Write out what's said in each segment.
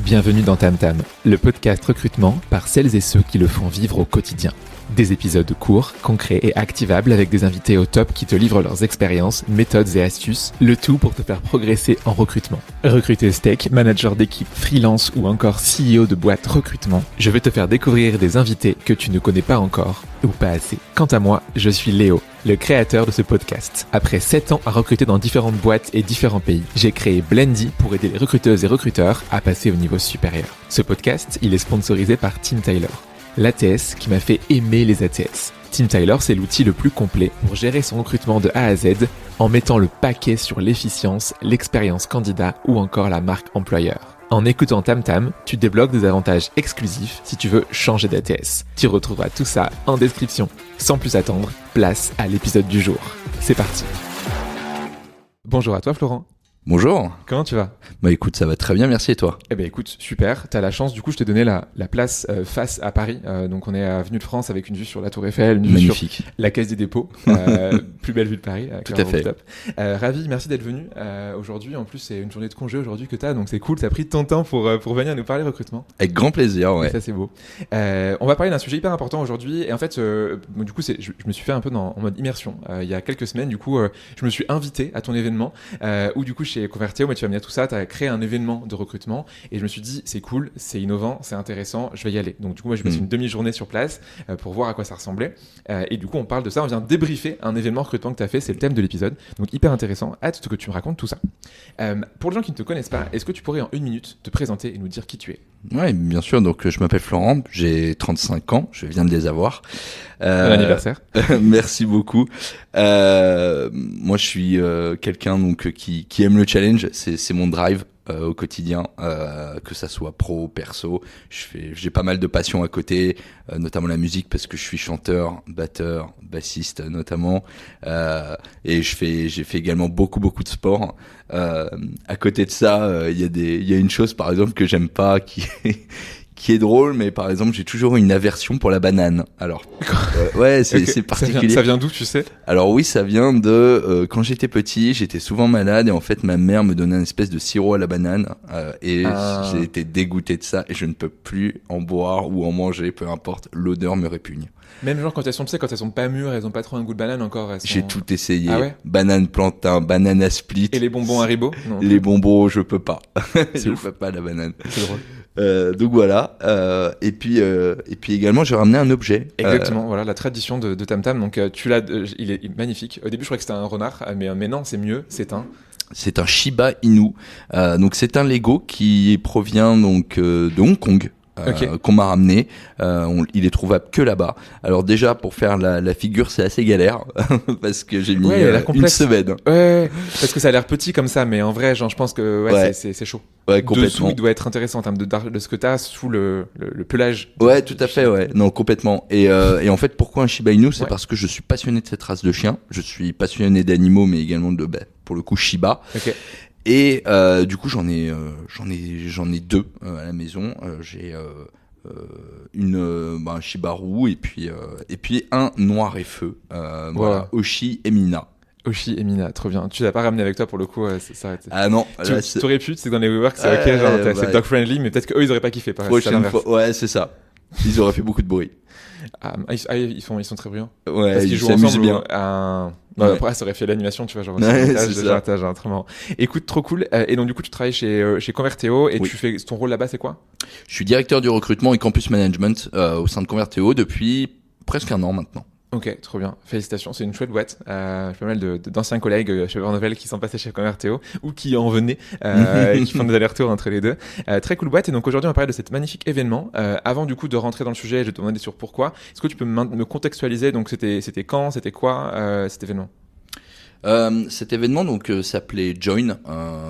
Bienvenue dans Tam Tam, le podcast recrutement par celles et ceux qui le font vivre au quotidien. Des épisodes courts, concrets et activables avec des invités au top qui te livrent leurs expériences, méthodes et astuces, le tout pour te faire progresser en recrutement. Recruteuse tech, manager d'équipe, freelance ou encore CEO de boîte recrutement, je vais te faire découvrir des invités que tu ne connais pas encore ou pas assez. Quant à moi, je suis Léo, le créateur de ce podcast. Après 7 ans à recruter dans différentes boîtes et différents pays, j'ai créé Blendy pour aider les recruteuses et recruteurs à passer au niveau supérieur. Ce podcast, il est sponsorisé par Team Tyler, l'ATS qui m'a fait aimer les ATS. Team Tyler, c'est l'outil le plus complet pour gérer son recrutement de A à Z en mettant le paquet sur l'efficience, l'expérience candidat ou encore la marque employeur. En écoutant Tam Tam, tu débloques des avantages exclusifs si tu veux changer d'ATS. Tu retrouveras tout ça en description. Sans plus attendre, place à l'épisode du jour. C'est parti. Bonjour à toi Florent. Bonjour. Comment tu vas ? Bah écoute, ça va très bien, merci et toi ? Eh ben écoute, super, t'as la chance, du coup je t'ai donné la place face à Paris, donc on est à Avenue de France avec une vue sur la Tour Eiffel, une vue magnifique sur la Caisse des Dépôts, plus belle vue de Paris. Tout à fait. Ravi, merci d'être venu aujourd'hui, en plus c'est une journée de congé aujourd'hui que t'as, donc c'est cool, t'as pris ton temps pour venir nous parler recrutement. Avec grand plaisir, ouais. Et ça c'est beau. On va parler d'un sujet hyper important aujourd'hui, et en fait du coup je me suis fait un peu en mode immersion. Il y a quelques semaines, du coup je me suis invité à ton événement, où du coup chez Converteo, mais tu vas me dire tout ça, t'as créé un événement de recrutement et je me suis dit c'est cool, c'est innovant, c'est intéressant, je vais y aller. Donc du coup moi j'ai passé une demi-journée sur place pour voir à quoi ça ressemblait et du coup on parle de ça, on vient débriefer un événement recrutement que tu as fait, c'est le thème de l'épisode, donc hyper intéressant, hâte que tu me racontes tout ça. Pour les gens qui ne te connaissent pas, est-ce que tu pourrais en 1 minute te présenter et nous dire qui tu es ? Ouais, bien sûr, donc je m'appelle Florent, j'ai 35 ans, je viens de les avoir. Bon anniversaire. Merci beaucoup. Moi je suis quelqu'un donc qui aime le challenge, c'est mon drive. Au quotidien, que ça soit pro, perso, j'ai pas mal de passions à côté, notamment la musique parce que je suis chanteur, batteur, bassiste notamment, et j'ai fait également beaucoup de sport. À côté de ça, il y a une chose par exemple que j'aime pas qui est drôle, mais par exemple, j'ai toujours eu une aversion pour la banane. Alors, ouais, c'est particulier. Ça vient d'où, tu sais ? Alors oui, ça vient de quand j'étais petit, j'étais souvent malade et en fait, ma mère me donnait une espèce de sirop à la banane et j'ai été dégoûté de ça et je ne peux plus en boire ou en manger, peu importe, l'odeur me répugne. Même genre quand elles sont, tu sais, quand elles sont pas mûres, elles ont pas trop un goût de banane encore. J'ai tout essayé. Ah ouais ? Banane plantain, banane à split. Et les bonbons Haribo ? Non. Les bonbons, je peux pas. Je peux pas la banane. C'est drôle. Donc voilà, et puis également j'ai ramené un objet. Exactement, voilà la tradition de Tam Tam. Donc tu l'as, il est magnifique. Au début je croyais que c'était un renard, mais non, c'est mieux, c'est un Shiba Inu. Donc c'est un Lego qui provient donc de Hong Kong. Qu'on m'a ramené, il est trouvable que là-bas. Alors déjà pour faire la figure c'est assez galère parce que j'ai mis une semaine. Ouais, parce que ça a l'air petit comme ça, mais en vrai genre je pense que c'est chaud. Ouais, complètement. Dessous il doit être intéressant en termes de ce que t'as sous le pelage. Ouais, tout à fait, ouais. Non, complètement. Et en fait pourquoi un Shiba Inu, c'est parce que je suis passionné de cette race de chien. Je suis passionné d'animaux, mais également de pour le coup Shiba. Ok. Et du coup j'en ai 2 à la maison. J'ai un Shibaru et puis un noir et feu. Voilà, Oshi et Mina. Oshi et Mina, trop bien. Tu l'as pas ramené avec toi pour le coup, ça. Ah non. Tu t'aurais pu, c'est dans les WeWork, c'est ok, genre c'est dog friendly, mais peut-être qu'eux ils auraient pas kiffé. Prochaine fois, ouais c'est ça. Ils auraient fait beaucoup de bruit. Ils sont très bruyants. Ouais, parce qu'ils ils jouent s'amusent ensemble bien. Après ça aurait fait l'animation, tu vois, genre t'as genre très marrant. Écoute, trop cool. Et donc du coup tu travailles chez Converteo et tu fais ton rôle là-bas, c'est quoi ? Je suis directeur du recrutement et campus management au sein de Converteo depuis presque 1 an maintenant. Ok, trop bien. Félicitations, c'est une chouette boîte. J'ai pas mal d'anciens collègues chez Nouvelle qui sont passés chez Converteo ou qui en venaient, qui font des allers-retours entre les deux. Très cool boîte. Et donc aujourd'hui, on va parler de cet magnifique événement. Avant du coup de rentrer dans le sujet, je vais te demander sur pourquoi. Est-ce que tu peux me contextualiser ? Donc c'était quand ? C'était quoi cet événement ? Cet événement donc s'appelait Join,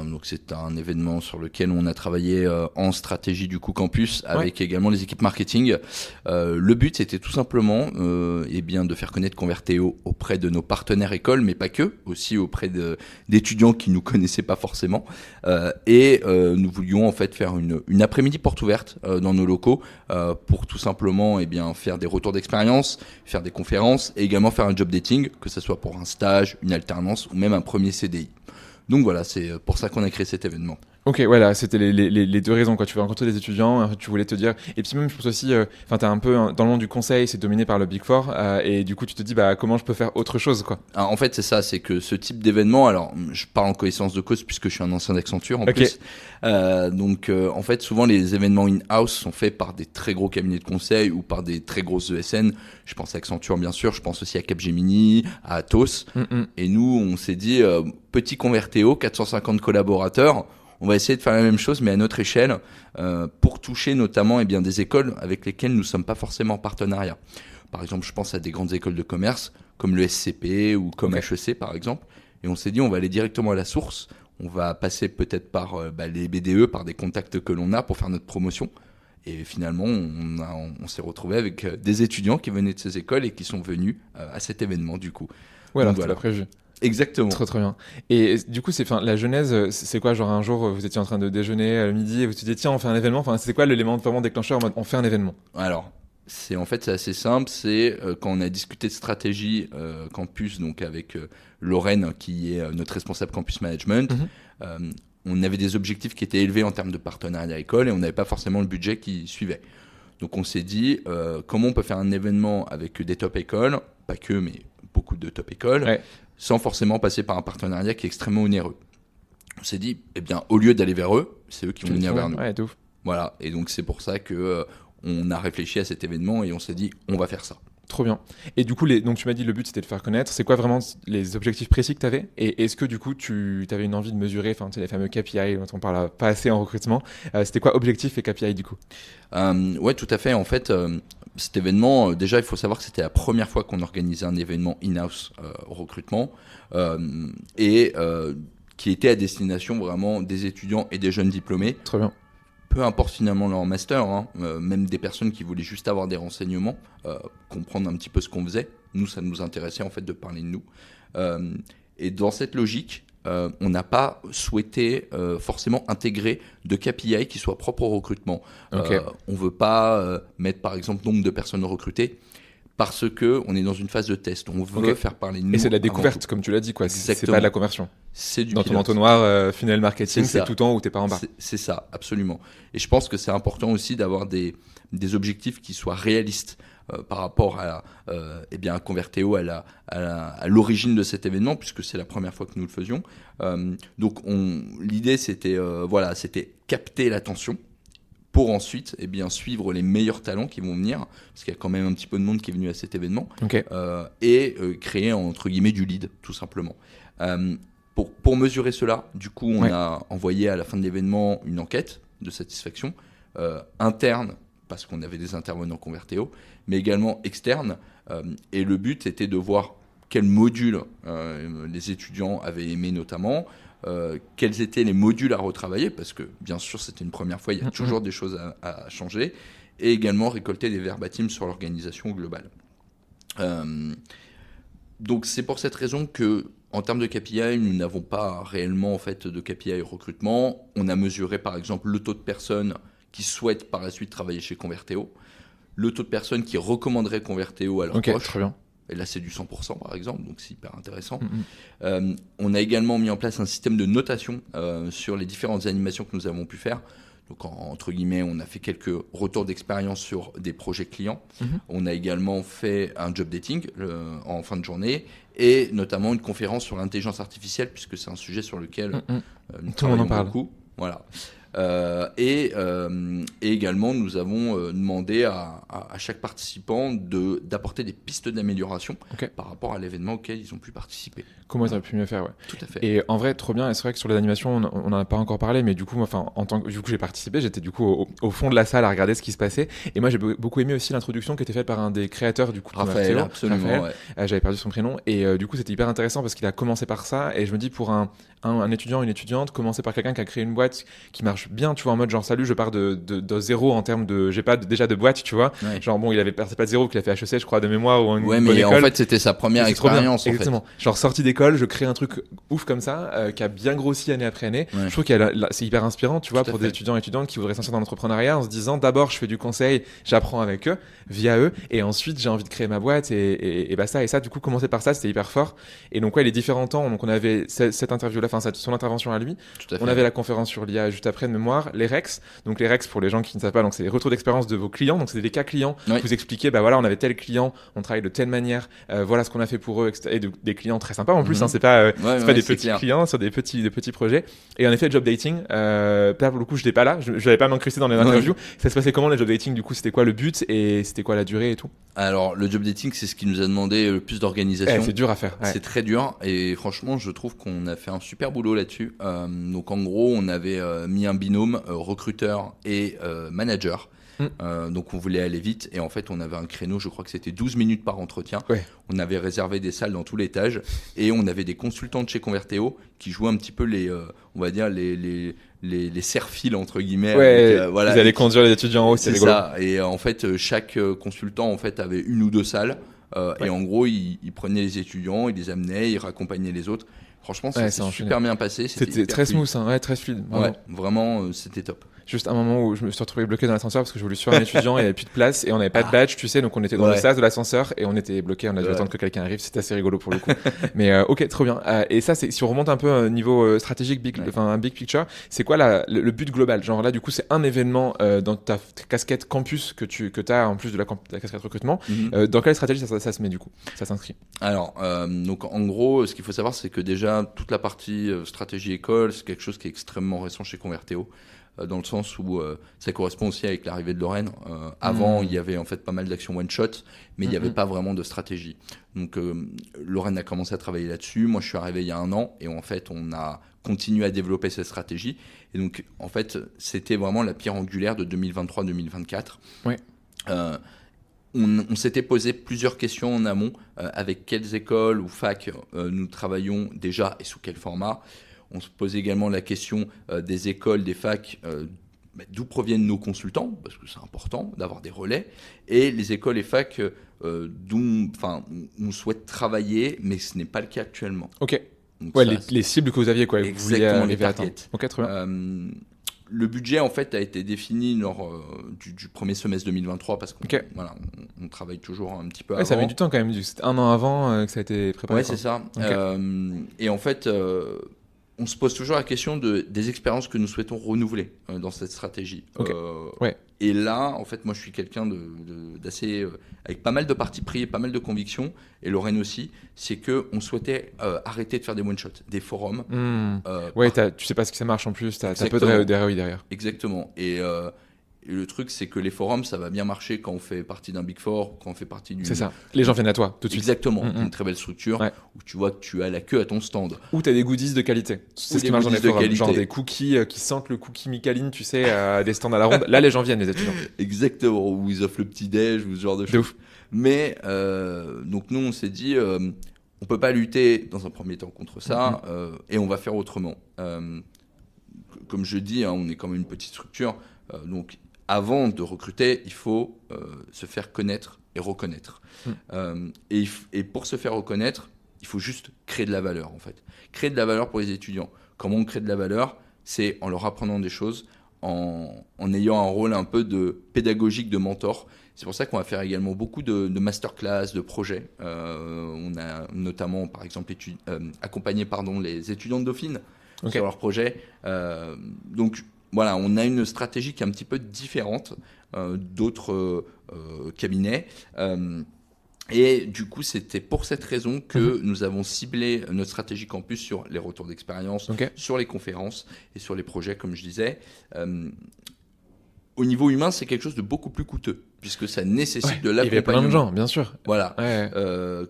donc c'est un événement sur lequel on a travaillé en stratégie du coup campus avec également les équipes marketing. Le but c'était tout simplement de faire connaître Converteo auprès de nos partenaires écoles, mais pas que, aussi auprès d'étudiants qui nous connaissaient pas forcément. Nous voulions en fait faire une après-midi porte ouverte dans nos locaux pour tout simplement faire des retours d'expérience, faire des conférences et également faire un job dating, que ce soit pour un stage, une alternance ou même un premier CDI. Donc voilà, c'est pour ça qu'on a créé cet événement. Ok, ouais, là, c'était les deux raisons, quoi. Tu veux rencontrer des étudiants, tu voulais te dire. Et puis même, je pense aussi, enfin, t'es un peu dans le monde du conseil, c'est dominé par le Big Four, et du coup, tu te dis, bah, comment je peux faire autre chose, quoi. Ah, en fait, c'est ça, c'est que ce type d'événement, alors je parle en connaissance de cause puisque je suis un ancien d'Accenture en Ok. plus. Donc, en fait, souvent les événements in-house sont faits par des très gros cabinets de conseil ou par des très grosses ESN. Je pense à Accenture, bien sûr, je pense aussi à Capgemini, à Atos. Et nous, on s'est dit, petit Convertéo, 450 collaborateurs, on va essayer de faire la même chose, mais à notre échelle, pour toucher notamment eh bien, des écoles avec lesquelles nous ne sommes pas forcément en partenariat. Par exemple, je pense à des grandes écoles de commerce, comme le SCP ou comme HEC, par exemple. Et on s'est dit, on va aller directement à la source. On va passer peut-être par les BDE, par des contacts que l'on a pour faire notre promotion. Et finalement, on s'est retrouvé avec des étudiants qui venaient de ces écoles et qui sont venus à cet événement, du coup. Ouais, alors Donc, tu l'as prévu. Exactement. Trop bien. Et du coup, la genèse, c'est quoi? Genre un jour, vous étiez en train de déjeuner à midi et vous vous dites, tiens, on fait un événement. Enfin, c'est quoi l'élément vraiment déclencheur en mode, on fait un événement? Alors, c'est assez simple. C'est quand on a discuté de stratégie campus, donc avec Lorraine, qui est notre responsable campus management. On avait des objectifs qui étaient élevés en termes de partenariat école et on n'avait pas forcément le budget qui suivait. Donc on s'est dit, comment on peut faire un événement avec des top écoles, pas que, mais beaucoup de top écoles, sans forcément passer par un partenariat qui est extrêmement onéreux. On s'est dit, eh bien, au lieu d'aller vers eux, c'est eux qui vont venir vers nous. Ouais, ouf. Voilà, et donc c'est pour ça que on a réfléchi à cet événement et on s'est dit, on va faire ça. Trop bien. Et du coup, donc tu m'as dit le but c'était de faire connaître. C'est quoi vraiment les objectifs précis que tu avais? Et est-ce que du coup tu avais une envie de mesurer, enfin tu sais, les fameux KPI dont on parle pas assez en recrutement, c'était quoi objectif et KPI du coup? Ouais, tout à fait. En fait, cet événement, déjà il faut savoir que c'était la première fois qu'on organisait un événement in-house au recrutement et qui était à destination vraiment des étudiants et des jeunes diplômés. Très bien. Peu importe finalement leur master, même des personnes qui voulaient juste avoir des renseignements, comprendre un petit peu ce qu'on faisait. Nous, ça nous intéressait en fait de parler de nous. Et dans cette logique, on n'a pas souhaité forcément intégrer de KPI qui soient propres au recrutement. Okay. On ne veut pas mettre par exemple nombre de personnes recrutées parce qu'on est dans une phase de test. On veut faire parler de nous. Et c'est de la découverte, comme tu l'as dit, quoi. C'est pas de la conversion. C'est du dans ton entonnoir, funnel marketing, c'est tout en haut, t'es pas en bas. C'est ça, absolument. Et je pense que c'est important aussi d'avoir des objectifs qui soient réalistes par rapport à Convertéo, à l'origine de cet événement, puisque c'est la première fois que nous le faisions. Donc l'idée, c'était capter l'attention pour ensuite suivre les meilleurs talents qui vont venir, parce qu'il y a quand même un petit peu de monde qui est venu à cet événement, et créer entre guillemets du lead, tout simplement. Pour mesurer cela, du coup, on a envoyé à la fin de l'événement une enquête de satisfaction interne, parce qu'on avait des intervenants Convertéo, mais également externe. Et le but était de voir quels modules les étudiants avaient aimé notamment, quels étaient les modules à retravailler, parce que bien sûr c'était une première fois, il y a toujours des choses à changer, et également récolter des verbatims sur l'organisation globale. Donc c'est pour cette raison que en termes de KPI, nous n'avons pas réellement en fait de KPI recrutement. On a mesuré par exemple le taux de personnes qui souhaitent par la suite travailler chez Convertéo, le taux de personnes qui recommanderaient Convertéo à leur proche. Très bien. Et là, c'est du 100% par exemple, donc c'est hyper intéressant. On a également mis en place un système de notation sur les différentes animations que nous avons pu faire. Donc, entre guillemets, on a fait quelques retours d'expérience sur des projets clients. On a également fait un job dating en fin de journée et notamment une conférence sur l'intelligence artificielle, puisque c'est un sujet sur lequel nous travaillons beaucoup. Voilà. Et également, nous avons demandé à chaque participant d'apporter des pistes d'amélioration par rapport à l'événement auquel ils ont pu participer. Comment ils auraient pu mieux faire, ouais. Tout à fait. Et en vrai, trop bien. Et c'est vrai que sur les animations, on n'en a pas encore parlé, mais du coup, du coup, j'ai participé. J'étais du coup au fond de la salle à regarder ce qui se passait. Et moi, j'ai beaucoup aimé aussi l'introduction qui était faite par un des créateurs du coup. Raphaël, absolument. Raphaël. J'avais perdu son prénom. Et du coup, c'était hyper intéressant parce qu'il a commencé par ça. Et je me dis, pour un étudiant, une étudiante, commencer par quelqu'un qui a créé une boîte qui marche marche bien, tu vois, en mode genre salut, je pars de zéro en termes de, j'ai pas déjà de boîte, tu vois. Ouais. Genre bon, c'est pas de zéro qu'il a fait HEC, je crois, de mémoire ou une Ouais, bonne mais école. en fait, c'était sa première C'est trop bien. expérience, en fait. Exactement. Genre sortie d'école, je crée un truc ouf comme ça, qui a bien grossi année après année. Ouais. Je trouve c'est hyper inspirant, tu vois, Tout à pour fait. des étudiants et étudiantes qui voudraient s'inscrire dans l'entrepreneuriat en se disant d'abord je fais du conseil, j'apprends avec eux, via eux, et ensuite j'ai envie de créer ma boîte et basta. Et ça, du coup, commencer par ça, c'était hyper fort. Et donc ouais, les différents temps. Donc on avait cette interview-là, enfin son intervention à lui. Tout à fait. On avait la conférence sur l'IA juste après de mémoire, les REX. Donc les REX, pour les gens qui ne savent pas, donc c'est les retours d'expérience de vos clients. Donc c'est des cas clients. Oui. Vous expliquez, bah voilà, on avait tel client, on travaille de telle manière, voilà ce qu'on a fait pour eux, etc. Et des clients très sympas en plus. Mhm. Hein, c'est pas des c'est petits clair. clients sur des petits projets. Et en effet, job dating. Là pour le coup, je n'étais pas là, je n'avais pas m'incruster dans les interviews. Ça se passait comment les job dating? Du coup, c'était quoi le but et c'était quoi la durée et tout? Alors, le job dating, c'est ce qui nous a demandé le plus d'organisation. C'est dur à faire. Ouais. C'est très dur et franchement, je trouve qu'on a fait un super boulot là-dessus. Donc, en gros, on avait mis un binôme recruteur et manager. Donc, on voulait aller vite et en fait, on avait un créneau, je crois que c'était 12 minutes par entretien. Ouais. On avait réservé des salles dans tout l'étage et on avait des consultants de chez Convertéo qui jouaient un petit peu on va dire, les serre-files entre guillemets. Ouais, avec, voilà, vous allez conduire les étudiants en haut, c'est rigolo. ça. Et en fait, chaque consultant en fait avait une ou deux salles. Et en gros, il prenait les étudiants, il les amenait, il raccompagnait les autres. Franchement, ça s'est super bien passé. C'était très smooth, hein, ouais, très fluide. Ouais, vraiment, c'était top. Juste un moment où je me suis retrouvé bloqué dans l'ascenseur parce que je voulais suivre un étudiant et il n'y avait plus de place et on n'avait pas de badge, tu sais, donc on était dans le sas de l'ascenseur et on était bloqué, on a dû attendre que quelqu'un arrive. C'était assez rigolo pour le coup. Mais ok, trop bien. Et ça, si on remonte un peu au niveau stratégique, big picture, c'est quoi le but global? Genre là, du coup, c'est un événement dans ta casquette campus que tu as en plus de la casquette recrutement. Dans quelle stratégie ça se met du coup? Ça s'inscrit? Alors, donc en gros, ce qu'il faut savoir, c'est que déjà, toute la partie stratégie école, c'est quelque chose qui est extrêmement récent chez Convertéo. Dans le sens où ça correspond aussi avec l'arrivée de Lorraine. Avant, il y avait en fait pas mal d'actions one-shot, mais il n'y avait pas vraiment de stratégie. Donc, Lorraine a commencé à travailler là-dessus. Moi, je suis arrivé il y a 1 an et en fait, on a continué à développer cette stratégie. Et donc, en fait, c'était vraiment la pierre angulaire de 2023-2024. Ouais. On s'était posé plusieurs questions en amont avec quelles écoles ou facs nous travaillons déjà et sous quel format. On se posait également la question des écoles, des facs, d'où proviennent nos consultants, parce que c'est important d'avoir des relais, et les écoles et facs d'où on souhaite travailler, mais ce n'est pas le cas actuellement. Ok. Donc ouais, les cibles que vous aviez, quoi. Exactement, les targets. Ok, très bien. Le budget, en fait, a été défini lors du premier semestre 2023 parce qu'on voilà, on travaille toujours un petit peu avant. Ça met du temps quand même. C'était 1 an avant que ça a été préparé. Ouais, c'est ça. Okay. Et en fait, on se pose toujours la question des expériences que nous souhaitons renouveler dans cette stratégie. Okay. Et là, en fait, moi, je suis quelqu'un d'assez avec pas mal de parti pris et pas mal de convictions, et Lorraine aussi, c'est qu'on souhaitait arrêter de faire des one-shots, des forums. Tu sais pas ce que ça marche en plus, t'as peu de ROI derrière. Exactement. Et le truc, c'est que les forums, ça va bien marcher quand on fait partie d'un Big Four, quand on fait partie d'une... C'est ça. Les gens viennent à toi, tout de suite. Exactement. Une très belle structure où tu vois que tu as la queue à ton stand. Ou tu as des goodies de qualité. C'est ce qui marche dans les forums. Genre des cookies qui sentent le cookie Micaline, tu sais, à des stands à la ronde. Là, les gens viennent, les étudiants. Exactement. Où ils offrent le petit-déj ou ce genre de choses. Ouf. Mais donc nous, on s'est dit, on peut pas lutter dans un premier temps contre ça et on va faire autrement. Comme je dis, on est quand même une petite structure. Donc, avant de recruter, il faut se faire connaître et reconnaître. Et pour se faire reconnaître, il faut juste créer de la valeur, en fait. Créer de la valeur pour les étudiants. Comment on crée de la valeur? C'est en leur apprenant des choses, en ayant un rôle un peu pédagogique de mentor. C'est pour ça qu'on va faire également beaucoup de masterclass, de projets. On a notamment, par exemple, accompagné les étudiants de Dauphine sur leurs projets. Donc, voilà, on a une stratégie qui est un petit peu différente d'autres cabinets. Et du coup, c'était pour cette raison que nous avons ciblé notre stratégie campus sur les retours d'expérience, sur les conférences et sur les projets, comme je disais. Au niveau humain, c'est quelque chose de beaucoup plus coûteux, puisque ça nécessite de l'accompagnement. Il y avait plein de gens, bien sûr. Voilà.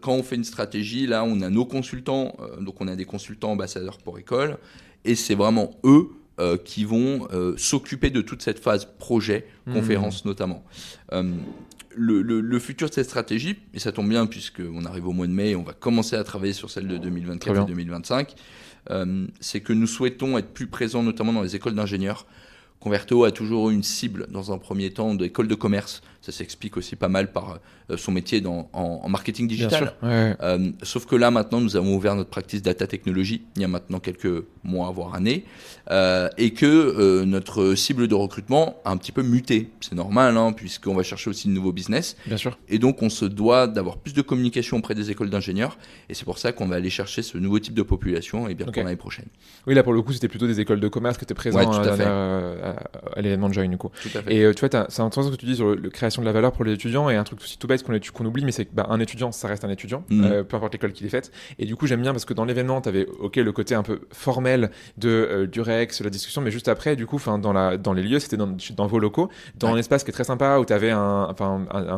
Quand on fait une stratégie, là, on a nos consultants, donc on a des consultants ambassadeurs pour école, et c'est vraiment eux qui vont s'occuper de toute cette phase projet, conférence notamment. Le futur de cette stratégie, et ça tombe bien puisqu'on arrive au mois de mai et on va commencer à travailler sur celle de 2024 et 2025, c'est que nous souhaitons être plus présents notamment dans les écoles d'ingénieurs Convertéo a toujours eu une cible dans un premier temps d'école de commerce. Ça s'explique aussi pas mal par son métier en marketing digital. Bien sûr. Ouais. Sauf que là, maintenant, nous avons ouvert notre practice data technologie il y a maintenant quelques mois, voire années, et que notre cible de recrutement a un petit peu muté. C'est normal, hein, puisqu'on va chercher aussi de nouveaux business. Bien sûr. Et donc, on se doit d'avoir plus de communication auprès des écoles d'ingénieurs. Et c'est pour ça qu'on va aller chercher ce nouveau type de population et bien pour l'année prochaine. Oui, là, pour le coup, c'était plutôt des écoles de commerce qui étaient présentes à l'événement de Join, du coup. Tout à fait. Et tu vois, c'est intéressant ce que tu dis sur la création de la valeur pour les étudiants. Et un truc aussi tout bête qu'on oublie, mais c'est qu'un étudiant, ça reste un étudiant, peu importe l'école qu'il est faite. Et du coup, j'aime bien parce que dans l'événement, tu avais le côté un peu formel du Rex, la discussion, mais juste après, du coup, dans les lieux, c'était dans vos locaux, dans un espace qui est très sympa où tu avais un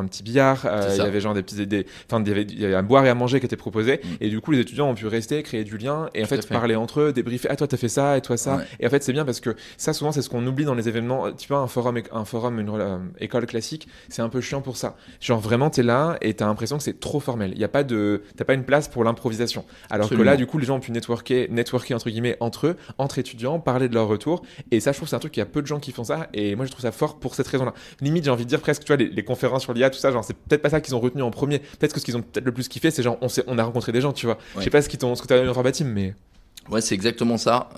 petit billard, il y avait genre il y avait à boire et à manger qui était proposé. Et du coup, les étudiants ont pu rester, créer du lien et en fait parler entre eux, débriefer. Ah, toi, t'as fait ça et toi, ça. Ouais. Et en fait, c'est bien parce que ça, souvent, c'est ce qu'on oublie dans les événements. Tu vois, un forum, une école classique, c'est un peu chiant pour ça. Genre, vraiment, t'es là et t'as l'impression que c'est trop formel. T'as pas une place pour l'improvisation. Alors que là, du coup, les gens ont pu networker entre guillemets entre eux, entre étudiants, parler de leur retour. Et ça, je trouve que c'est un truc qu'il y a peu de gens qui font ça. Et moi, je trouve ça fort pour cette raison-là. Limite, j'ai envie de dire presque, tu vois, les conférences sur l'IA, tout ça, genre, c'est peut-être pas ça qu'ils ont retenu en premier. Peut-être que ce qu'ils ont peut-être le plus kiffé, c'est genre, on a rencontré des gens, tu vois. Ouais. Je sais pas ce que t'as eu en verbatim, mais. Ouais, c'est exactement ça.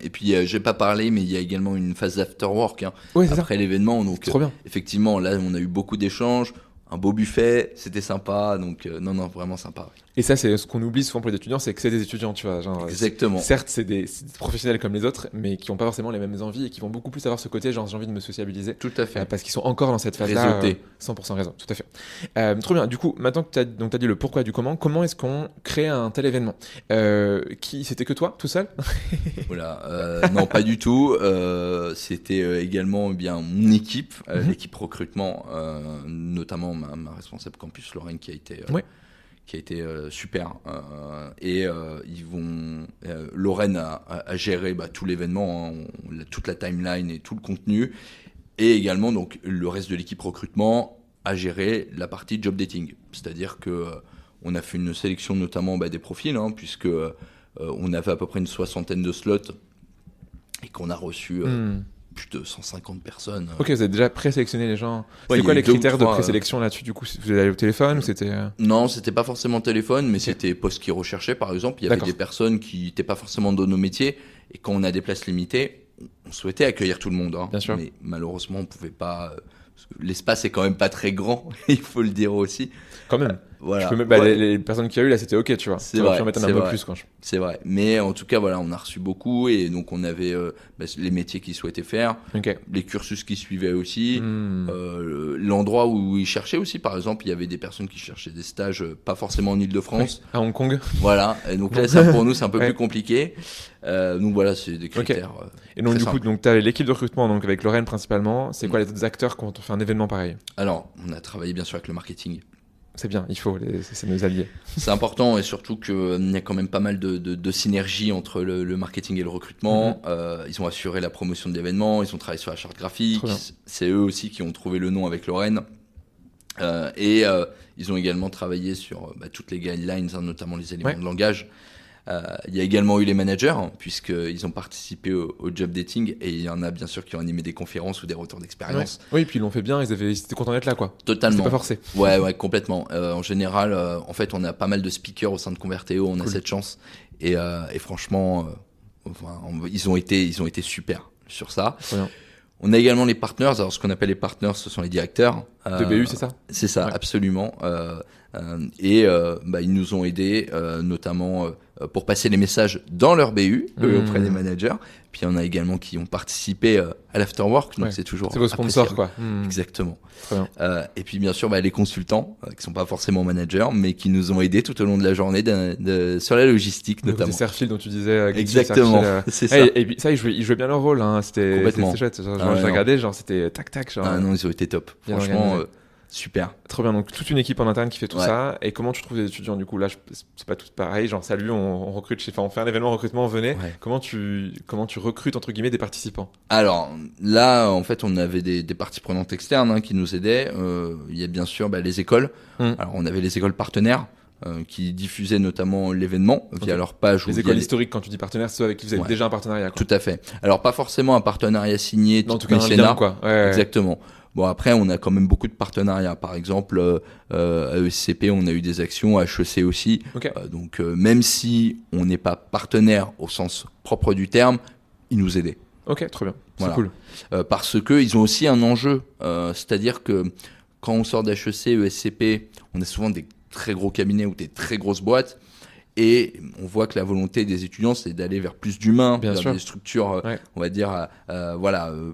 Et puis, j'ai pas parlé, mais il y a également une phase d'afterwork après l'événement. Donc, trop bien. Effectivement, là, on a eu beaucoup d'échanges, un beau buffet, c'était sympa. Donc, non, vraiment sympa. Ouais. Et ça, c'est ce qu'on oublie souvent pour les étudiants, c'est que c'est des étudiants, tu vois. Genre, exactement. Certes, c'est des professionnels comme les autres, mais qui n'ont pas forcément les mêmes envies et qui vont beaucoup plus avoir ce côté, genre, j'ai envie de me sociabiliser. Tout à fait. Parce qu'ils sont encore dans cette phase-là. 100% raison, tout à fait. Trop bien. Du coup, maintenant que tu as dit le pourquoi du comment est-ce qu'on crée un tel événement c'était que toi, tout seul? Voilà. Non, pas du tout. C'était également mon équipe, l'équipe recrutement, notamment ma responsable campus, Lorraine, qui a été super. Lorraine a géré tout l'événement, toute la timeline et tout le contenu. Et également, donc, le reste de l'équipe recrutement a géré la partie job dating. C'est-à-dire qu'on a fait une sélection notamment des profils, puisque on avait à peu près une 60aine de slots et qu'on a reçu... plus de 150 personnes. Ok, vous avez déjà présélectionné les gens. C'est quoi les critères de présélection là-dessus? Du coup, vous allez au téléphone ou c'était... Non, c'était pas forcément téléphone, mais c'était postes qui recherchaient, par exemple. Il y avait des personnes qui n'étaient pas forcément dans nos métiers. Et quand on a des places limitées, on souhaitait accueillir tout le monde. Bien sûr. Mais malheureusement, on pouvait pas... L'espace est quand même pas très grand, il faut le dire aussi. Quand même. Voilà. Les personnes qu'il y a eu là, c'était ok, tu vois. C'est vrai. Mettre un peu plus, quoi. C'est vrai. Mais en tout cas, voilà, on a reçu beaucoup et donc on avait les métiers qu'ils souhaitaient faire, les cursus qu'ils suivaient aussi, l'endroit où ils cherchaient aussi. Par exemple, il y avait des personnes qui cherchaient des stages, pas forcément en Île-de-France. À Hong Kong. Voilà. Et donc là, ça, pour nous, c'est un peu plus compliqué. Donc voilà, c'est des critères. Et donc du coup, tu avais l'équipe de recrutement, donc avec Lorraine principalement. C'est quoi les autres acteurs quand on fait un événement pareil? Alors, on a travaillé bien sûr avec le marketing. C'est bien, il faut, c'est nos alliés. C'est important et surtout qu'il y a quand même pas mal de synergie entre le marketing et le recrutement. Ils ont assuré la promotion de l'événement, ils ont travaillé sur la charte graphique. C'est eux aussi qui ont trouvé le nom avec Lorraine. Ils ont également travaillé sur toutes les guidelines, notamment les éléments de langage. Il y a également eu les managers, puisqu'ils ont participé au job dating, et il y en a bien sûr qui ont animé des conférences ou des retours d'expérience. Oui, puis ils l'ont fait bien, ils étaient contents d'être là, quoi. Totalement. C'était pas forcé. Ouais, complètement. En général, en fait, on a pas mal de speakers au sein de Convertéo, on a cette chance, et franchement, ils ont été super sur ça. Très bien. On a également les partners. Alors, ce qu'on appelle les partners, ce sont les directeurs. De BU, c'est ça? C'est ça, absolument. Ils nous ont aidés, notamment pour passer les messages dans leur BU, auprès des managers. Puis, il y en a également qui ont participé à l'afterwork. Donc, c'est toujours c'est vos sponsors, quoi. Exactement. Et puis, bien sûr, les consultants, qui sont pas forcément managers, mais qui nous ont aidés tout au long de la journée sur la logistique, notamment. C'est Serfil dont tu disais. Exactement, c'est ça. Et puis, ça, ils jouaient bien leur rôle. C'était chouette. J'ai regardé, genre, c'était tac. Genre, non, ils ont été top. Franchement, super. Trop bien. Donc, toute une équipe en interne qui fait tout ça. Et comment tu trouves les étudiants? Du coup, là, c'est pas tout pareil. Genre, salut, on recrute, on fait un événement recrutement, venez. Comment tu recrutes, entre guillemets, des participants? Alors, là, en fait, on avait des parties prenantes externes qui nous aidaient. Il y a bien sûr les écoles. Alors, on avait les écoles partenaires. qui diffusaient notamment l'événement via leur page. Les écoles historiques, quand tu dis partenaire, c'est ceux avec qui vous avez déjà un partenariat, quoi. Tout à fait. Alors pas forcément un partenariat signé, en tout cas un lien, quoi. Exactement. Bon, après, on a quand même beaucoup de partenariats. Par exemple, à ESCP, on a eu des actions, à HEC aussi. Donc, même si on n'est pas partenaire au sens propre du terme, ils nous aidaient. Ok, très bien. C'est cool. Parce qu'ils ont aussi un enjeu. C'est-à-dire que quand on sort d'HEC, ESCP, on a souvent des très gros cabinets ou des très grosses boîtes. Et on voit que la volonté des étudiants, c'est d'aller vers plus d'humains, vers des structures, on va dire,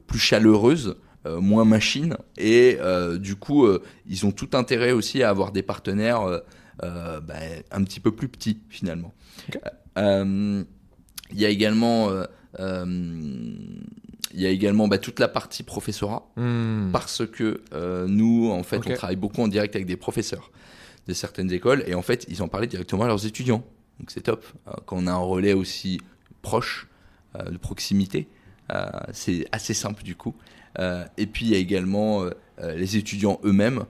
plus chaleureuses. Moins machine et du coup ils ont tout intérêt aussi à avoir des partenaires un petit peu plus petits finalement. Il y a également toute la partie professorat parce que nous en fait on travaille beaucoup en direct avec des professeurs de certaines écoles et en fait ils en parlaient directement à leurs étudiants, donc c'est top quand on a un relais aussi proche de proximité. C'est assez simple du coup. Et puis il y a également les étudiants eux-mêmes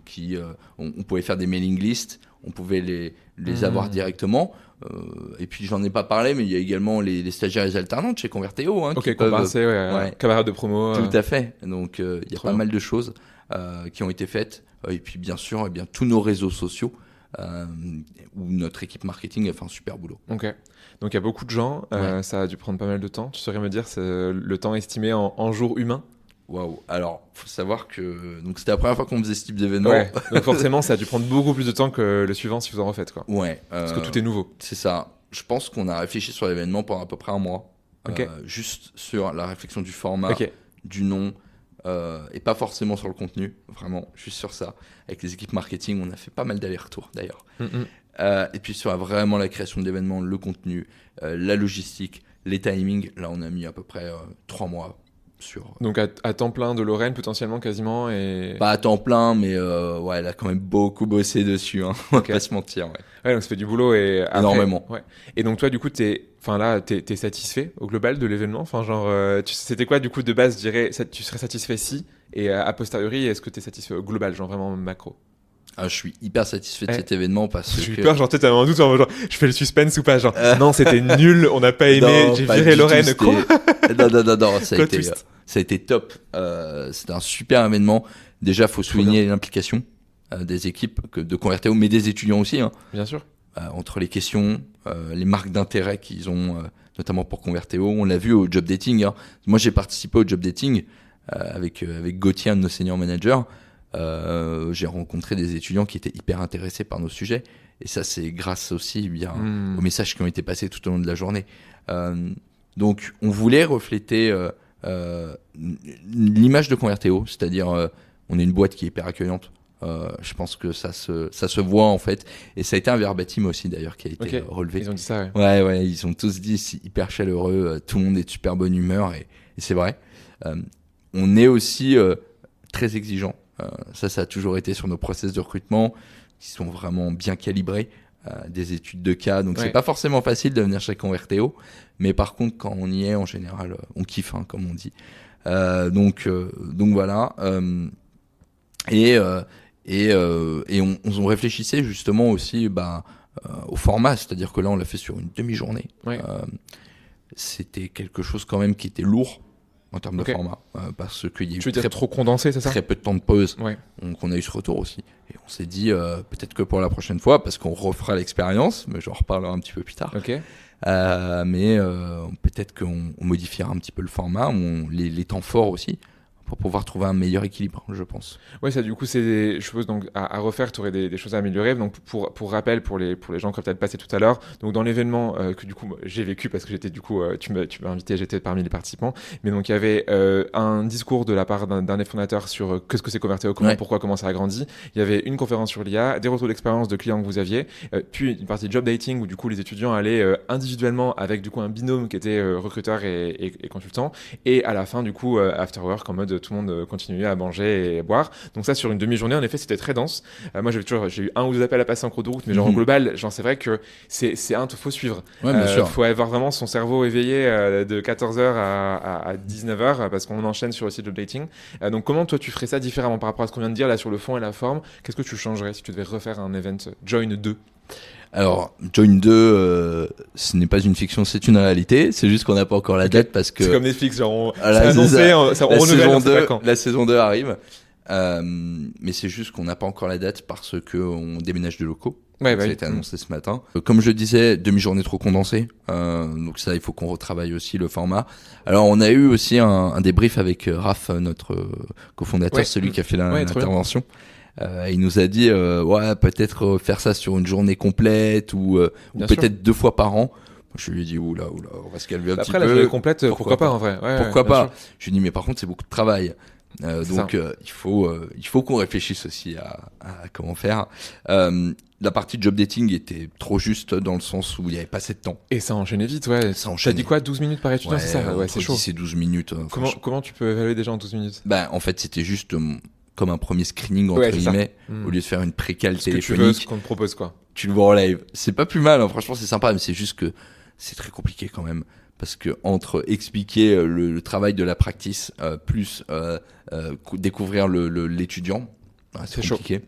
qui on pouvait faire des mailing lists, on pouvait les avoir directement. Et puis j'en ai pas parlé, mais il y a également les stagiaires et les alternantes chez Convertéo. Qui peuvent, camarades de promo. Tout à fait. Donc il y a pas mal de choses qui ont été faites. Et puis bien sûr, tous nos réseaux sociaux où notre équipe marketing a fait un super boulot. Ok. Donc il y a beaucoup de gens, ça a dû prendre pas mal de temps. Tu saurais me dire le temps estimé en jours humains? Waouh. Alors, faut savoir que c'était la première fois qu'on faisait ce type d'événement. Ouais. Donc forcément, ça a dû prendre beaucoup plus de temps que le suivant si vous en refaites, quoi. Ouais. Parce que tout est nouveau. C'est ça. Je pense qu'on a réfléchi sur l'événement pendant à peu près un mois. Juste sur la réflexion du format, du nom, et pas forcément sur le contenu. Vraiment, juste sur ça. Avec les équipes marketing, on a fait pas mal d'allers-retours d'ailleurs. Et puis sur vraiment la création de l'événement, le contenu, la logistique, les timings. Là, on a mis à peu près 3 mois. Donc à temps plein de Lorraine potentiellement quasiment et... Pas à temps plein mais elle a quand même beaucoup bossé dessus on va pas se mentir. Ouais, donc ça fait du boulot et après, énormément. Et donc toi du coup t'es satisfait au global de l'événement, enfin genre c'était quoi du coup de base, je dirais tu serais satisfait si, et a posteriori est-ce que t'es satisfait au global, genre vraiment macro? Je suis hyper satisfait de cet événement parce que... J'ai eu peur, genre t'as un doute, genre je fais le suspense ou pas, genre non c'était nul, on n'a pas aimé, j'ai viré Lorraine, quoi. Non, ça a été top. C'était un super événement. Déjà, faut souligner l'implication des équipes de Convertéo, mais des étudiants aussi. Bien sûr. Entre les questions, les marques d'intérêt qu'ils ont, notamment pour Convertéo. On l'a vu au job dating. Moi, j'ai participé au job dating avec Gauthier, un de nos senior managers. J'ai rencontré des étudiants qui étaient hyper intéressés par nos sujets. Et ça, c'est grâce aussi aux messages qui ont été passés tout au long de la journée. Donc, on voulait refléter l'image de Convertéo, c'est-à-dire on est une boîte qui est hyper accueillante. Je pense que ça se voit en fait. Et ça a été un verbatim aussi d'ailleurs qui a été relevé. Ils ont dit ça, ouais. Ils ont tous dit c'est hyper chaleureux, tout le monde est de super bonne humeur et c'est vrai. On est aussi très exigeant. Ça a toujours été sur nos process de recrutement qui sont vraiment bien calibrés, des études de cas, donc c'est pas forcément facile de venir chez Convertéo, mais par contre quand on y est en général on kiffe comme on dit. Donc voilà, et on réfléchissait justement aussi au format, c'est-à-dire que là on l'a fait sur une demi-journée. C'était quelque chose quand même qui était lourd en termes de format, parce qu'il y a eu trop condensé, c'est ça? Très peu de temps de pause. Donc on a eu ce retour aussi. Et on s'est dit, peut-être que pour la prochaine fois, parce qu'on refera l'expérience, mais j'en reparlerai un petit peu plus tard. Mais peut-être qu'on modifiera un petit peu le format, les temps forts aussi, pour pouvoir trouver un meilleur équilibre, je pense. Ouais, ça du coup, je suppose, donc à refaire, tu aurais des choses à améliorer. Donc pour rappel, pour les gens qui ont peut-être passé tout à l'heure, donc dans l'événement que du coup j'ai vécu parce que j'étais du coup, tu m'as invité, j'étais parmi les participants. Mais donc il y avait un discours de la part d'un des fondateurs sur qu'est-ce que c'est Convertéo, comment ça a grandi. Il y avait une conférence sur l'IA, des retours d'expérience de clients que vous aviez, puis une partie job dating où du coup les étudiants allaient individuellement avec du coup un binôme qui était recruteur et consultant, et à la fin du coup after work en mode mode tout le monde continue à manger et à boire. Donc ça, sur une demi-journée, en effet, c'était très dense. Moi, j'ai eu 1 ou 2 appels à passer en cours de route, mais genre en global, genre c'est vrai que faut suivre. Ouais, bien sûr. Faut avoir vraiment son cerveau éveillé de 14h à 19h parce qu'on enchaîne sur le site de dating. Donc comment toi tu ferais ça différemment par rapport à ce qu'on vient de dire là sur le fond et la forme? Qu'est-ce que tu changerais si tu devais refaire un event Join 2? Alors, Join 2, ce n'est pas une fiction, c'est une réalité. C'est juste qu'on n'a pas encore la date parce que... C'est comme Netflix, genre c'est annoncé, annoncé, on renouvelle, on sait pas quand. La saison 2 arrive. Mais c'est juste qu'on n'a pas encore la date parce qu'on déménage de locaux. Ouais, ça a été annoncé ce matin. Comme je disais, demi-journée trop condensée. Donc ça, il faut qu'on retravaille aussi le format. Alors, on a eu aussi un débrief avec Raph, notre cofondateur, celui qui a fait l'intervention. Il nous a dit, peut-être faire ça sur une journée complète ou peut-être 2 fois par an. Je lui ai dit, oula, on va se calmer un petit peu. Après, la journée complète, pourquoi pas en vrai. Pourquoi pas. Je lui ai dit, mais par contre, c'est beaucoup de travail. Donc il faut qu'on réfléchisse aussi à comment faire. La partie job dating était trop juste dans le sens où il n'y avait pas assez de temps. Et ça enchaînait vite, ouais. T'as dit quoi, 12 minutes par étudiant, c'est ça? Ouais, c'est chaud. 10 et 12 minutes. Comment tu peux évaluer des gens en 12 minutes? En fait, c'était juste comme un premier screening, entre guillemets, au lieu de faire une précale téléphonique. Tu veux ce qu'on te propose, quoi. Tu le vois en live. C'est pas plus mal, hein. Franchement, c'est sympa, mais c'est juste que c'est très compliqué quand même. Parce que entre expliquer le travail de la practice plus découvrir l'étudiant, c'est compliqué.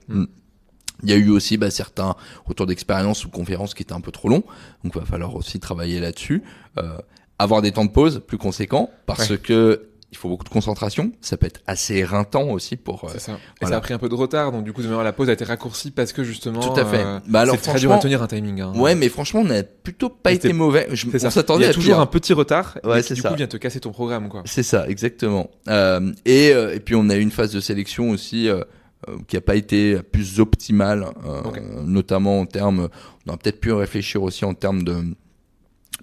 Il y a eu aussi certains retours d'expérience ou conférences qui étaient un peu trop longs, donc il va falloir aussi travailler là-dessus. Avoir des temps de pause plus conséquents parce que il faut beaucoup de concentration, ça peut être assez éreintant aussi pour... C'est ça. Et ça a pris un peu de retard, donc du coup, la pause a été raccourcie parce que justement... Tout à fait. C'est très dur à tenir un timing. Hein. Ouais, mais franchement, on n'a plutôt pas été mauvais. On s'attendait à toujours un petit retard, qui du coup vient te casser ton programme, quoi. C'est ça, exactement. Et puis on a eu une phase de sélection aussi qui n'a pas été la plus optimale, notamment en termes... On aurait peut-être pu réfléchir aussi en termes de...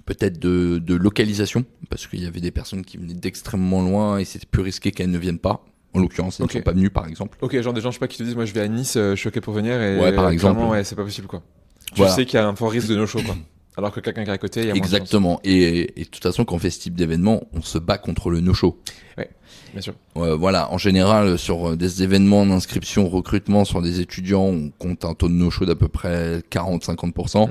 peut-être de localisation, parce qu'il y avait des personnes qui venaient d'extrêmement loin et c'était plus risqué qu'elles ne viennent pas. En l'occurrence, elles ne sont pas venues, par exemple. Ok, genre des gens, je sais pas, qui te disent, moi je vais à Nice, je suis ok pour venir, et par exemple. c'est pas possible, quoi. Tu sais qu'il y a un fort risque de no-show, quoi. Alors que quelqu'un qui est à côté, il y a moins de chance. Exactement. Et de toute façon, quand on fait ce type d'événement, on se bat contre le no-show. Ouais, bien sûr. Voilà, en général, sur des événements d'inscription, recrutement sur des étudiants, on compte un taux de no-show d'à peu près 40-50%.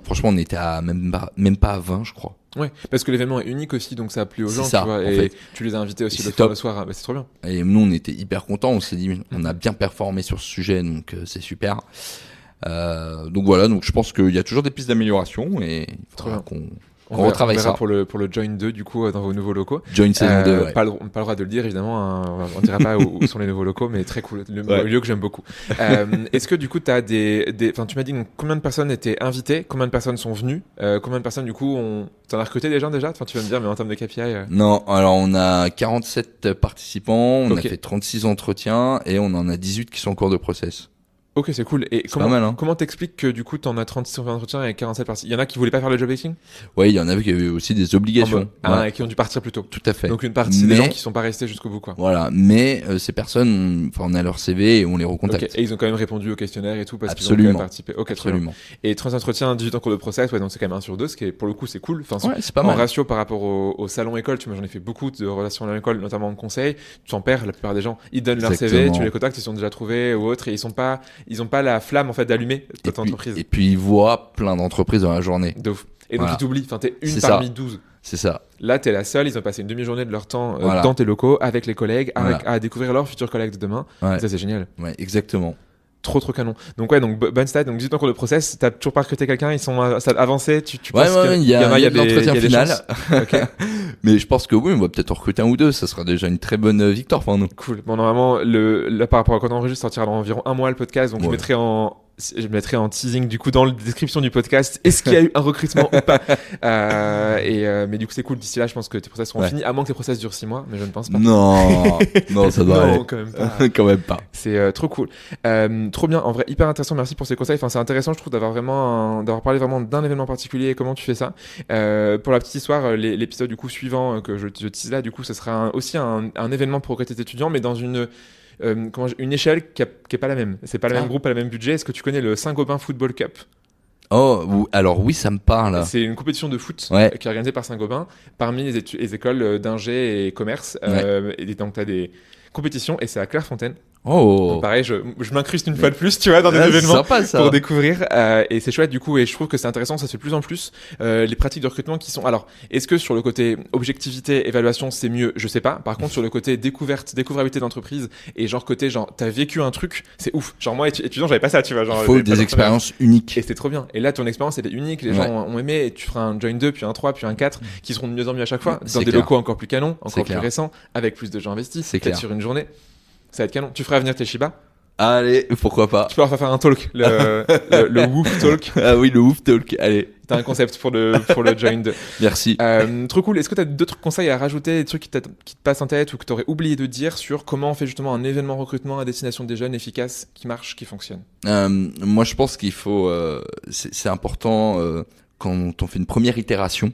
Franchement, on était à même pas à 20, je crois. Ouais, parce que l'événement est unique aussi, donc ça a plu aux gens, ça, tu vois, et tu les as invités aussi le soir, c'est trop bien. Et nous, on était hyper contents, on s'est dit, on a bien performé sur ce sujet, donc c'est super. Donc voilà, donc je pense qu'il y a toujours des pistes d'amélioration et il faudra qu'on retravaille ça. Pour le Join 2, du coup, dans vos nouveaux locaux. Join saison 2, pas le droit de le dire, évidemment, hein, on ne dira pas où sont les nouveaux locaux, mais très cool, le lieu que j'aime beaucoup. Est-ce que du coup, tu as tu m'as dit combien de personnes étaient invitées, combien de personnes sont venues, combien de personnes, du coup, t'en as recruté des gens déjà? Enfin, tu vas me dire, mais en termes de KPI. Non, alors on a 47 participants, on a fait 36 entretiens et on en a 18 qui sont en cours de process. Ok, c'est cool. Et comment t'expliques que du coup t'en as 36 entretiens et 47 parties? Il y en a qui voulaient pas faire le job dating? Ouais, il y en avait qui avaient aussi des obligations. Et qui ont dû partir plus tôt. Tout à fait. Donc une partie des gens qui sont pas restés jusqu'au bout, quoi. Voilà, mais ces personnes, on a leur CV et on les recontacte. Okay. Et ils ont quand même répondu au questionnaire et tout parce qu'ils ont quand même participé. Ok, absolument. Et 30 entretiens, 18 en cours de process, donc c'est quand même 1 sur 2, ce qui est pour le coup c'est cool. Enfin, c'est pas mal. En ratio par rapport au salon école, tu vois, j'en ai fait beaucoup de relations à l'école, notamment en conseil. Tu t'en perds, la plupart des gens, ils donnent leur CV, tu les contactes, ils sont déjà trouvés ou autres, et ils ont pas la flamme en fait d'allumer ton entreprise. Et puis ils voient plein d'entreprises dans la journée. De ouf. Et donc ils t'oublient, enfin t'es une parmi 12. C'est ça. Là t'es la seule, ils ont passé une demi-journée de leur temps dans tes locaux avec les collègues, à découvrir leurs futurs collègues de demain. Ça c'est génial. Ouais, exactement. Trop canon. Donc bonne stat, donc 18 ans cours de process, t'as toujours pas recruté quelqu'un, ils sont avancés, tu penses il y a l'entretien final. Okay. Mais je pense que oui, on va peut-être en recruter un ou deux, ça sera déjà une très bonne victoire pour nous. Cool. Bon, normalement, là, par rapport à quand on enregistre, sortira dans environ 1 mois le podcast, donc je mettrai en teasing du coup dans la description du podcast est-ce qu'il y a eu un recrutement ou pas, mais du coup c'est cool, d'ici là je pense que tes process seront finis, à moins que tes process durent 6 mois, mais je ne pense pas. Non ça doit aller. Quand même pas. pas. C'est trop cool, trop bien, en vrai hyper intéressant, merci pour ces conseils. Enfin, c'est intéressant je trouve d'avoir parlé vraiment d'un événement particulier et comment tu fais ça. Pour la petite histoire, l'épisode du coup suivant que je tease là, du coup ce sera aussi un événement pour recruter tes étudiants, mais dans une échelle qui est pas la même. C'est pas le même groupe, pas le même budget. Est-ce que tu connais le Saint-Gobain Football Cup? Alors oui, ça me parle. C'est une compétition de foot qui est organisée par Saint-Gobain parmi les écoles d'ingé et commerce. Et donc t'as des compétition et c'est à Clairefontaine. Oh. Donc pareil, je m'incruste une fois de plus, tu vois, dans des événements sympa, ça. pour découvrir. Et c'est chouette du coup, et je trouve que c'est intéressant, ça se fait de plus en plus. Les pratiques de recrutement qui sont. Alors, est-ce que sur le côté objectivité, évaluation, c'est mieux? Je sais pas. Par contre, sur le côté découvrabilité d'entreprise et genre côté genre t'as vécu un truc, c'est ouf. Genre moi étudiant, j'avais pas ça, tu vois. Genre, Il faut des expériences uniques. Et c'était trop bien. Et là, ton expérience était unique. Les gens ont aimé. Et tu feras un join 2, puis un 3, puis un 4, qui seront de mieux en mieux à chaque fois, dans des locaux encore plus canons, encore plus récents, avec plus de gens investis. C'est peut-être clair. sur une journée. Ça va être canon. Tu feras venir Teshiba. Allez, pourquoi pas. Tu peux leur faire un talk, le Woof Talk. Ah oui, le Woof Talk, allez. T'as un concept pour le Join 2. Merci. Trop cool. Est-ce que t'as d'autres conseils à rajouter, des trucs qui te passent en tête ou que t'aurais oublié de dire sur comment on fait justement un événement recrutement à destination des jeunes efficace, qui marche, qui fonctionne? Moi, je pense qu'il faut, c'est important quand on fait une première itération,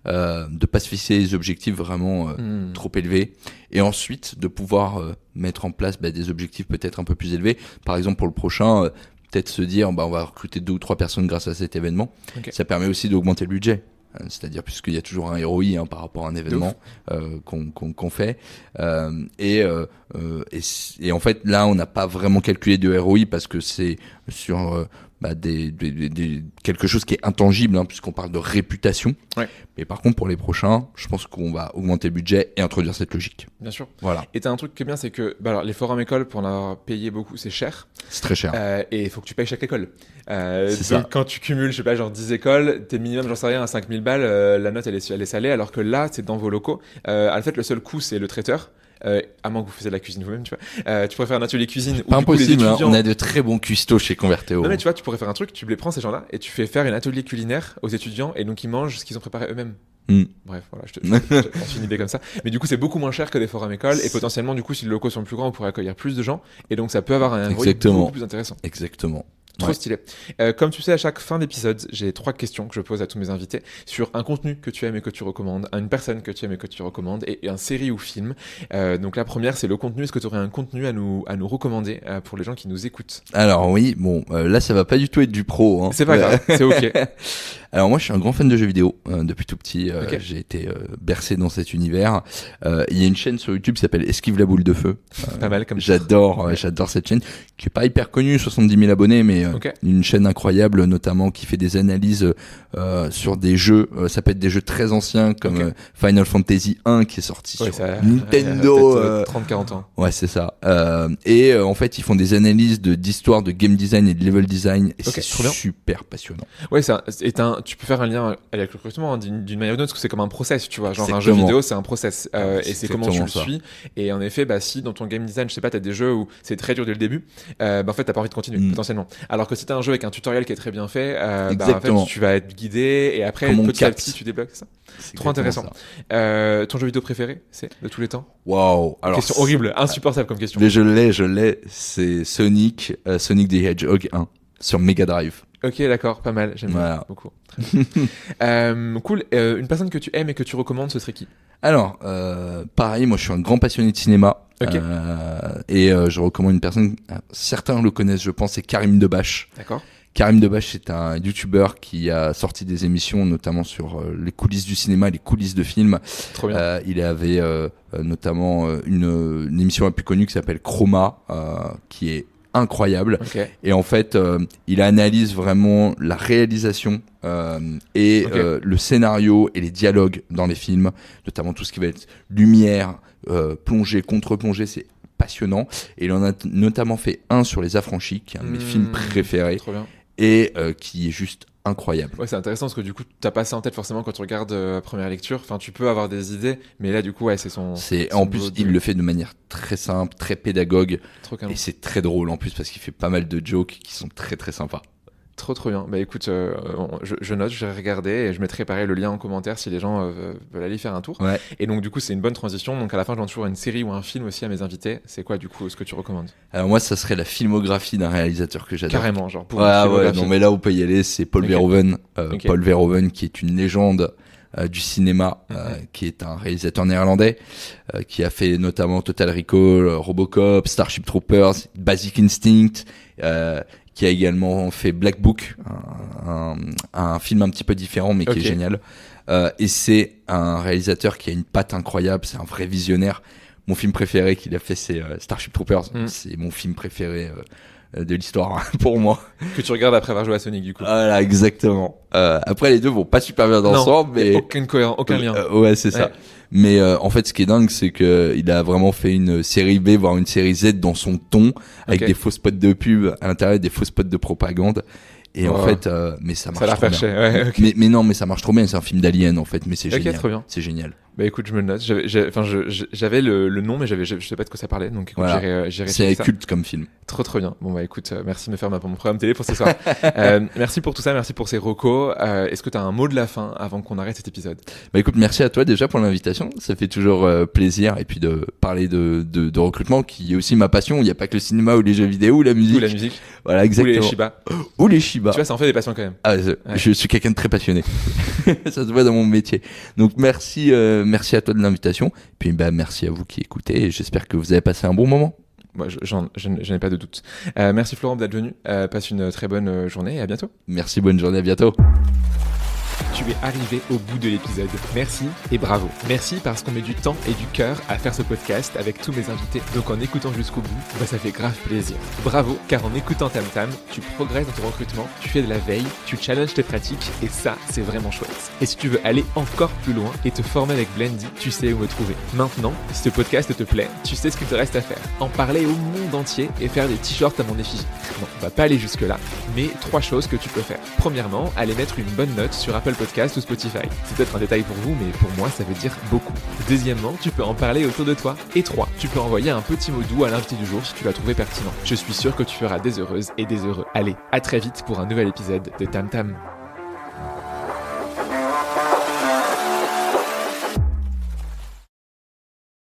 de pas se fixer des objectifs vraiment trop élevés, et ensuite de pouvoir mettre en place des objectifs peut-être un peu plus élevés. Par exemple, pour le prochain, peut-être se dire on va recruter 2 ou 3 personnes grâce à cet événement. Okay. Ça permet aussi d'augmenter le budget. C'est-à-dire puisqu'il y a toujours un ROI par rapport à un événement qu'on fait, et en fait là on n'a pas vraiment calculé de ROI parce que c'est sur quelque chose qui est intangible, puisqu'on parle de réputation. Ouais. Mais par contre pour les prochains, je pense qu'on va augmenter le budget et introduire cette logique. Bien sûr. Voilà. Et t'as un truc qui est bien, c'est que alors, les forums écoles, pour en avoir payé beaucoup, c'est cher. C'est très cher. Et il faut que tu payes chaque école. C'est ça. Quand tu cumules, je sais pas, genre 10 écoles, t'es minimum, j'en sais rien, à 5000 balles, la note elle est salée, alors que là, c'est dans vos locaux. En fait, le seul coût, c'est le traiteur. À moins que vous faisiez de la cuisine vous-même, tu vois. Tu pourrais faire un atelier cuisine. Pas impossible, on a de très bons cuistots chez Convertéo. Non mais tu vois, tu pourrais faire un truc, tu les prends ces gens-là et tu fais faire un atelier culinaire aux étudiants et donc ils mangent ce qu'ils ont préparé eux-mêmes. Bref, voilà, je pense une idée comme ça. Mais du coup, c'est beaucoup moins cher que des forums écoles et potentiellement, du coup, si les locaux sont plus grands, on pourrait accueillir plus de gens et donc ça peut avoir un ROI beaucoup plus intéressant. Exactement. Trop stylé. Comme tu sais, à chaque fin d'épisode, j'ai 3 questions que je pose à tous mes invités sur un contenu que tu aimes et que tu recommandes, une personne que tu aimes et que tu recommandes, et un série ou film. Donc la première, c'est le contenu. Est-ce que tu aurais un contenu à nous recommander pour les gens qui nous écoutent? Alors oui, bon, là ça va pas du tout être du pro. C'est pas grave, c'est ok. Alors moi je suis un grand fan de jeux vidéo depuis tout petit. J'ai été bercé dans cet univers. Il y a une chaîne sur YouTube qui s'appelle Esquive la boule de feu. Pas mal comme j'adore cette chaîne qui est pas hyper connue, 70 000 abonnés, mais une chaîne incroyable, notamment qui fait des analyses sur des jeux. Ça peut être des jeux très anciens comme Final Fantasy 1 qui est sorti sur Nintendo. 30-40 ans. Ouais, c'est ça. Et en fait, ils font des analyses d'histoire, de game design et de level design. Et c'est super passionnant. Ouais, tu peux faire un lien avec le recrutement d'une manière ou d'une autre, parce que c'est comme un process, tu vois. Genre un jeu vidéo, c'est un process. Et c'est comment tu le suis. Et en effet, si dans ton game design, je sais pas, t'as des jeux où c'est très dur dès le début, en fait, t'as pas envie de continuer, potentiellement. Alors que si t'as un jeu avec un tutoriel qui est très bien fait, en fait, tu vas être guidé et après, petit à petit, tu débloques ça. C'est trop intéressant. Ton jeu vidéo préféré, c'est de tous les temps? Waouh. Alors, question horrible, insupportable comme question. Mais je l'ai. C'est Sonic the Hedgehog 1 sur Mega Drive. Ok, d'accord, pas mal. J'aime beaucoup. Cool. Une personne que tu aimes et que tu recommandes, ce serait qui? Alors, pareil, moi je suis un grand passionné de cinéma. Et je recommande une personne, certains le connaissent, je pense, c'est Karim Debache. D'accord. Karim Debache, c'est un YouTuber qui a sorti des émissions, notamment sur les coulisses du cinéma, les coulisses de films. Trop bien. Il avait notamment une émission la plus connue qui s'appelle Chroma, qui est incroyable. Et en fait, il analyse vraiment la réalisation et le scénario et les dialogues dans les films, notamment tout ce qui va être lumière, plongée, contre-plongée, c'est passionnant. Et il en a notamment fait un sur Les Affranchis, qui est un de mes films préférés. Trop bien. Et qui est juste incroyable. Ouais, c'est intéressant parce que du coup, t'as pas ça en tête forcément quand tu regardes première lecture. Enfin, tu peux avoir des idées, mais là, du coup, c'est son. En plus, il le fait de manière très simple, très pédagogue. Et c'est très drôle en plus parce qu'il fait pas mal de jokes qui sont très très sympas. Trop bien. Bah écoute, je note, je vais regarder et je mettrai pareil le lien en commentaire si les gens veulent aller faire un tour. Ouais. Et donc du coup, c'est une bonne transition. Donc à la fin, je donne toujours une série ou un film aussi à mes invités. C'est quoi du coup ce que tu recommandes? Alors moi, ça serait la filmographie d'un réalisateur que j'adore. Carrément, genre pour non mais là on peut y aller, c'est Paul Verhoeven. Paul Verhoeven qui est une légende du cinéma, qui est un réalisateur néerlandais, qui a fait notamment Total Recall, Robocop, Starship Troopers, Basic Instinct, qui a également fait Black Book, un film un petit peu différent mais qui est génial. Et c'est un réalisateur qui a une patte incroyable, c'est un vrai visionnaire. mon film préféré qu'il a fait, c'est Starship Troopers. C'est mon film préféré de l'histoire pour moi. Que tu regardes après avoir joué à Sonic, du coup. Voilà, exactement. Après, les deux vont pas super bien ensemble, mais aucun lien. Ouais, c'est ça. Mais en fait, ce qui est dingue, c'est que il a vraiment fait une série B, voire une série Z dans son ton, avec des faux spots de pub à l'intérieur, des faux spots de propagande. Et en fait, mais ça marche trop bien. Ouais, okay. Mais non, mais ça marche trop bien. C'est un film d'Alien en fait, mais c'est génial. Trop bien. C'est génial. Bah écoute, je me le note. J'avais le nom, mais je sais pas de quoi ça parlait. Donc écoute, voilà. j'irai c'est culte comme film. Trop bien. Bon bah écoute, merci de me faire mon programme télé pour ce soir. Merci pour tout ça, merci pour ces recos. Est-ce que tu as un mot de la fin avant qu'on arrête cet épisode? Bah écoute, merci à toi déjà pour l'invitation. Ça fait toujours plaisir, et puis de parler de recrutement, qui est aussi ma passion. Il n'y a pas que le cinéma ou les jeux vidéo ou la musique. Ou la musique. Voilà, exactement. Ou les Shiba. Ou les Shiba. Tu vois, ça en fait des passions quand même. Ah, je suis quelqu'un de très passionné. Ça se voit dans mon métier. Donc merci à toi de l'invitation. Puis merci à vous qui écoutez, et j'espère que vous avez passé un bon moment. Moi, je n'ai pas de doute. Merci Florent d'être venu. Passe une très bonne journée et à bientôt. Merci, bonne journée, à bientôt. Tu es arrivé au bout de l'épisode. Merci et bravo. Merci parce qu'on met du temps et du cœur à faire ce podcast avec tous mes invités. Donc en écoutant jusqu'au bout, ça fait grave plaisir. Bravo, car en écoutant Tam Tam, tu progresses dans ton recrutement, tu fais de la veille, tu challenges tes pratiques, et ça, c'est vraiment chouette. Et si tu veux aller encore plus loin et te former avec Blendy, tu sais où me trouver. Maintenant, si ce podcast te plaît, tu sais ce qu'il te reste à faire. En parler au monde entier et faire des t-shirts à mon effigie. Non, on va pas aller jusque là, mais 3 choses que tu peux faire. Premièrement, aller mettre une bonne note sur Apple Podcast ou Spotify. C'est peut-être un détail pour vous, mais pour moi, ça veut dire beaucoup. Deuxièmement, tu peux en parler autour de toi. Et 3, tu peux envoyer un petit mot doux à l'invité du jour si tu l'as trouvé pertinent. Je suis sûr que tu feras des heureuses et des heureux. Allez, à très vite pour un nouvel épisode de Tam Tam.